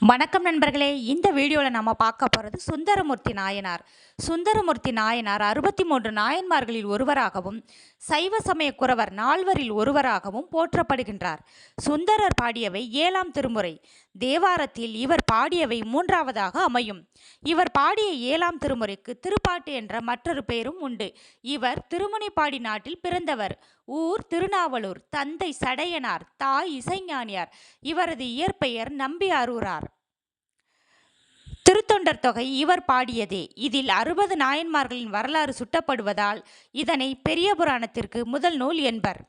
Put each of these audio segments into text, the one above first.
வணக்கம் நண்பர்களே. இந்த வீடியோவில் நம்ம பார்க்க போகிறது சுந்தரமூர்த்தி நாயனார். சுந்தரமூர்த்தி நாயனார் 63 நாயன்மார்களில் ஒருவராகவும் சைவ சமய குரவர் நால்வரில் ஒருவராகவும் போற்றப்படுகின்றார். சுந்தரர் பாடியவை 7ஆம் திருமுறை. தேவாரத்தில் இவர் பாடியவை 3ஆவதாக அமையும். இவர் பாடிய 7ஆம் திருமுறைக்கு திருப்பாட்டு என்ற மற்றொரு பெயரும் உண்டு. இவர் திருமுனைப்பாடி நாட்டில் பிறந்தவர். ஊர் திருநாவலூர். தந்தை சடையனார், தாய் இசைஞானியார். இவரது இயற்பெயர் நம்பியாரூரார். திருத்தொண்டர் தொகை இவர் பாடியதே. இதில் 60 நாயன்மார்களின் வரலாறு சுட்டப்படுவதால் இதனை பெரிய புராணத்திற்கு முதல் நூல் என்பர்.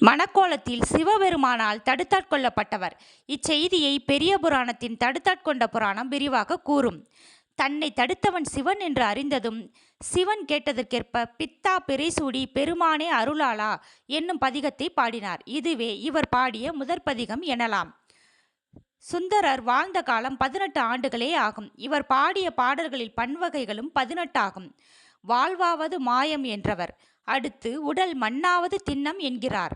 மணக்கோலத்தில் சிவபெருமானால் தடுத்தாட்கொள்ளப்பட்டவர். இச்செய்தியை பெரிய புராணத்தின் தடுத்தாட்கொண்ட புராணம் விரிவாக கூறும். தன்னை தடுத்தவன் சிவன் என்று அறிந்ததும் சிவன் கேட்டதற்கேற்ப பித்தா பிறைசூடி பெருமானே அருளாளா என்னும் பதிகத்தை பாடினார். இதுவே இவர் பாடிய முதற் பதிகம் எனலாம். சுந்தரர் வாழ்ந்த காலம் 18 ஆண்டுகளே ஆகும். இவர் பாடிய பாடல்களில் பன்வகைகளும் 18 ஆகும். வாழ்வாவது மாயம் என்றவர். அடுத்து உடல் மண்ணாவது திண்ணம் என்கிறார்.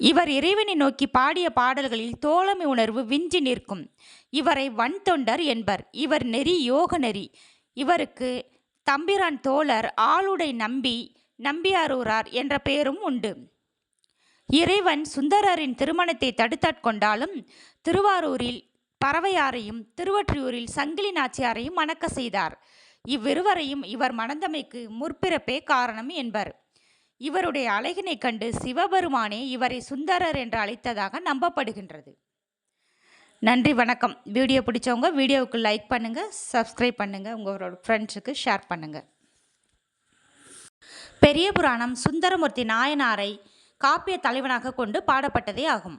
இவர் இறைவனை நோக்கி பாடிய பாடல்களில் தோழமை உணர்வு விஞ்சி நிற்கும். இவரை வன்தொண்டர் என்பர். இவர் நெறி யோக நெறி. இவருக்கு தம்பிரான் தோழர் ஆளுடை நம்பியாரூரார் என்ற பெயரும் உண்டு. இறைவன் சுந்தரரின் திருமணத்தை தடுத்தாட்கொண்டாலும் திருவாரூரில் பறவையாரையும் திருவொற்றியூரில் சங்கிலி நாச்சியாரையும் மணக்க செய்தார். இவ்விருவரையும் இவர் மணந்தமைக்கு முற்பிறப்பே காரணம் என்பர். இவருடைய அழகினை கண்டு சிவபெருமானே இவரை சுந்தரர் என்று அழைத்ததாக நம்பப்படுகின்றது. நன்றி, வணக்கம். வீடியோ பிடிச்சவங்க வீடியோவுக்கு லைக் பண்ணுங்கள், சப்ஸ்கிரைப் பண்ணுங்கள், உங்களோட ஃப்ரெண்ட்ஸுக்கு ஷேர் பண்ணுங்கள். பெரிய புராணம் சுந்தரமூர்த்தி நாயனாரை காப்பிய தலைவனாக கொண்டு பாடப்பட்டதே ஆகும்.